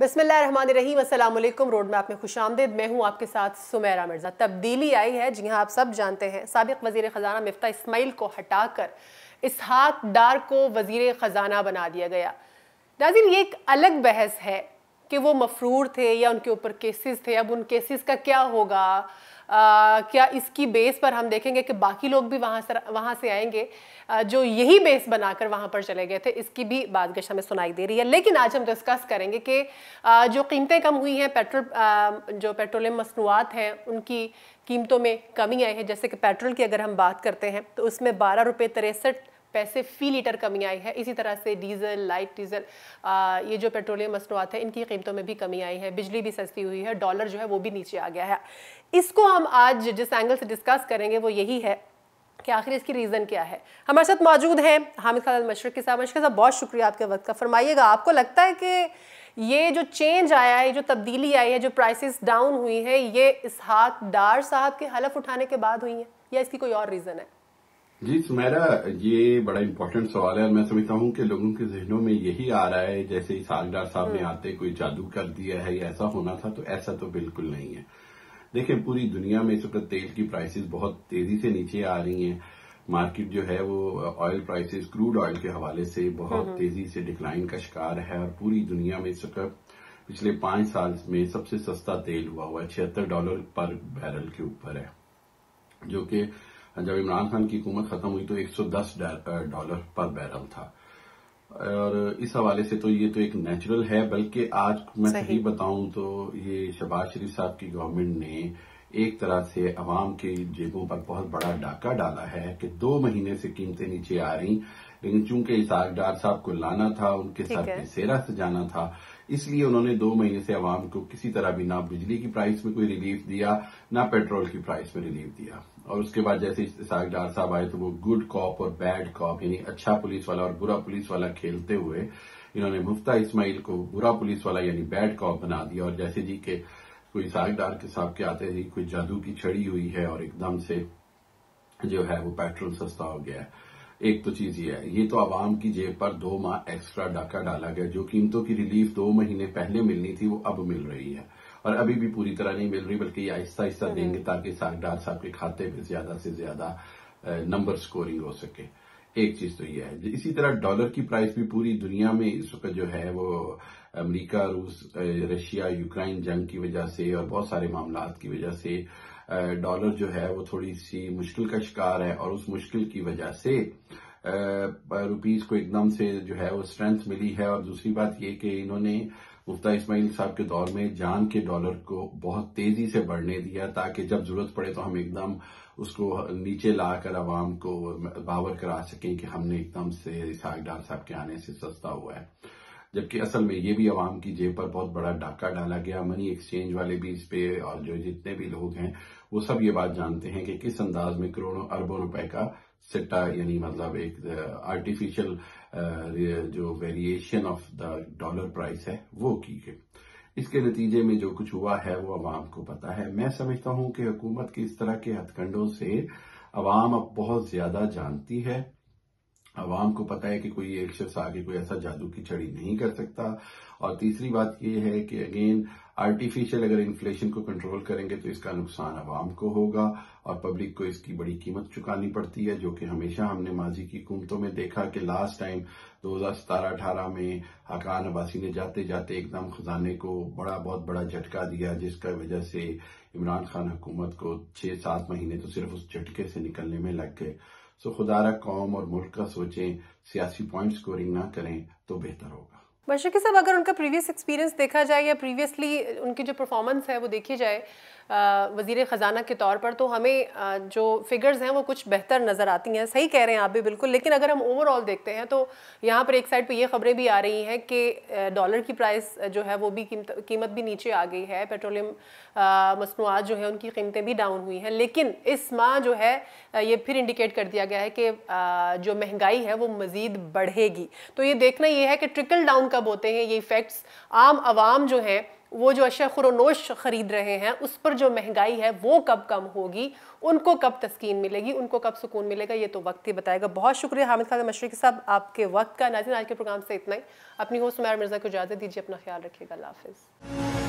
बिस्मिल्लाहिर्रहमानिर्रहीम, अस्सलाम वालेकुम। रोड मैप में खुशामदीद। मैं हूं आपके साथ सुमेरा मिर्ज़ा। तब्दीली आई है, जी हाँ, आप सब जानते हैं। साबिक़ वज़ीर ख़ज़ाना मिफ्ता इस्माइल को हटाकर इसहाक डार को वज़ीर ख़ज़ाना बना दिया गया। नाज़रीन, ये एक अलग बहस है कि वो मफरूर थे या उनके ऊपर केसेस थे। अब उन केसेस का क्या होगा? क्या इसकी बेस पर हम देखेंगे कि बाकी लोग भी वहाँ से आएंगे जो यही बेस बनाकर वहाँ पर चले गए थे? इसकी भी बातगश हमें सुनाई दे रही है। लेकिन आज हम डिस्कस करेंगे कि जो कीमतें कम हुई हैं, जो पेट्रोलियम मसनूआत हैं उनकी कीमतों में कमी आई है। जैसे कि पेट्रोल की अगर हम बात करते हैं तो उसमें 12.63 रुपये फ़ी लीटर कमी आई है। इसी तरह से डीज़ल, लाइट डीज़ल, ये जो पेट्रोलियम मसनूआत है इनकी कीमतों में भी कमी आई है। बिजली भी सस्ती हुई है। डॉलर जो है वो भी नीचे आ गया है। इसको हम आज जिस एंगल से डिस्कस करेंगे वो यही है कि आखिर इसकी रीज़न क्या है। हमारे साथ मौजूद हैं हामिद खालिद मशरक़ी साहब। मशरक़ी साहब, बहुत शुक्रिया आपके वक्त का। फरमाइएगा, आपको लगता है कि ये जो चेंज आया है, जो तब्दीली आई है, जो प्राइसेस डाउन हुई है, ये इसहाक डार साहब के हलफ उठाने के बाद हुई है या इसकी कोई और रीज़न है? जी सुमेरा, ये बड़ा इंपॉर्टेंट सवाल है और मैं समझता हूँ कि लोगों के जहनों में यही आ रहा है जैसे इसहाक डार साहब ने आते कोई जादू कर दिया है या ऐसा होना था। तो ऐसा तो बिल्कुल नहीं है। देखिए, पूरी दुनिया में इस वक्त तेल की प्राइसेस बहुत तेजी से नीचे आ रही हैं। मार्केट जो है वो ऑयल प्राइसेस, क्रूड ऑयल के हवाले से बहुत तेजी से डिक्लाइन का शिकार है और पूरी दुनिया में इस वक्त पिछले 5 साल में सबसे सस्ता तेल हुआ है, $76 पर बैरल के ऊपर है, जो कि जब इमरान खान की हुकूमत खत्म हुई तो $110 पर बैरल था। और इस हवाले से तो ये तो एक नेचुरल है। बल्कि आज मैं सही बताऊं तो ये शहबाज शरीफ साहब की गवर्नमेंट ने एक तरह से अवाम की जेबों पर बहुत बड़ा डाका डाला है कि 2 महीने से कीमतें नीचे आ रही, लेकिन चूंकि इसहाक डार साहब को लाना था, उनके सर पे सेरा सजाना था, इसलिए उन्होंने 2 महीने से अवाम को किसी तरह भी ना बिजली की प्राइस में कोई रिलीफ दिया, ना पेट्रोल की प्राइस में रिलीफ दिया। और उसके बाद जैसे इसहाक डार साहब आए तो वो गुड कॉप और बैड कॉप, यानी अच्छा पुलिस वाला और बुरा पुलिस वाला खेलते हुए इन्होंने मुफ्ता इस्माइल को बुरा पुलिस वाला यानी बैड कॉप बना दिया। और जैसे जी के कोई इसहाक डार के साहब के आते ही कोई जादू की छड़ी हुई है और एकदम से जो है वो पेट्रोल सस्ता हो गया है। एक तो चीज ये है, ये तो आवाम की जेब पर 2 माह एक्स्ट्रा डाका डाला गया। जो कीमतों की रिलीफ 2 महीने पहले मिलनी थी वो अब मिल रही है और अभी भी पूरी तरह नहीं मिल रही, बल्कि ये आहिस्ता आहिस्ता देंगे ताकि इसहाक डार साहब के खाते में ज्यादा से ज्यादा नंबर स्कोरिंग हो सके। एक चीज तो ये है। इसी तरह डॉलर की प्राइस भी पूरी दुनिया में इस वक्त जो है वो अमेरिका, रूस, रशिया, यूक्रेन जंग की वजह से और बहुत सारे मामलात की वजह से डॉलर जो है वो थोड़ी सी मुश्किल का शिकार है। और उस मुश्किल की वजह से रुपीज को एकदम से जो है वो स्ट्रेंथ मिली है। और दूसरी बात ये कि इन्होंने मुफ्ता इस्माइल साहब के दौर में जान के डॉलर को बहुत तेजी से बढ़ने दिया ताकि जब जरूरत पड़े तो हम एकदम उसको नीचे लाकर आवाम को बावर करा सकें कि हमने एकदम से इसहाक डार साहब के आने से सस्ता हुआ है। जबकि असल में ये भी आवाम की जेब पर बहुत बड़ा डाका डाला गया। मनी एक्सचेंज वाले भी इस पे और जो जितने भी लोग हैं वो सब ये बात जानते हैं कि किस अंदाज में करोड़ों अरबों रुपए का सिट्टा, यानी मतलब एक आर्टिफिशियल जो variation of the dollar price है वो की गई। इसके नतीजे में जो कुछ हुआ है वो अवाम को पता है। मैं समझता हूं कि हुकूमत की इस तरह के हथकंडों से अवाम अब बहुत ज्यादा जानती है। अवाम को पता है कि कोई एक शख्स आगे कोई ऐसा जादू की छड़ी नहीं कर सकता। और तीसरी बात यह है कि अगेन आर्टिफिशियल अगर इन्फ्लेशन को कंट्रोल करेंगे तो इसका नुकसान अवाम को होगा और पब्लिक को इसकी बड़ी कीमत चुकानी पड़ती है, जो कि हमेशा हमने माजी की हुकूमतों में देखा कि लास्ट टाइम 2017-18 में हकान अब्बासी ने जाते जाते एकदम खजाने को बहुत बड़ा झटका दिया, जिसका वजह से इमरान खान हुकूमत को 6-7 महीने तो सिर्फ उस झटके से निकलने में लग गए। सो खुदारा कौम और मुल्क का सोचें, सियासी पॉइंट स्कोरिंग ना करें तो बेहतर होगा। मशरक़ी साहब, अगर उनका प्रीवियस एक्सपीरियंस देखा जाए या प्रीवियसली उनकी जो परफॉर्मेंस है वो देखी जाए वज़ीर ख़ज़ाना के तौर पर, तो हमें जो फिगर्स हैं वो कुछ बेहतर नज़र आती हैं। सही कह रहे हैं आप भी बिल्कुल। लेकिन अगर हम ओवरऑल देखते हैं तो यहाँ पर एक साइड पे ये खबरें भी आ रही हैं कि डॉलर की प्राइस जो है वो भी कीमत भी नीचे आ गई है। पेट्रोलियम मसनूआत जो है उनकी कीमतें भी डाउन हुई हैं। लेकिन इस माह जो है ये फिर इंडिकेट कर दिया गया है कि जो महंगाई है वो मज़ीद बढ़ेगी। तो ये देखना ये है कि ट्रिकल डाउन कब होते हैं ये इफ़ेक्ट्स, आम आवाम जो है वो जो अशया खुरोनोश खरीद रहे हैं उस पर जो महंगाई है वो कब कम होगी, उनको कब तस्कीन मिलेगी, उनको कब सुकून मिलेगा, ये तो वक्त ही बताएगा। बहुत शुक्रिया हामिद खान मशरकी साहब आपके वक्त का। नाज़रीन, आज के प्रोग्राम से इतना ही। अपनी होस्ट सुमैरा मिर्ज़ा को इजाज़त दीजिए, अपना ख्याल रखिएगा। अल्लाह हाफ़िज़।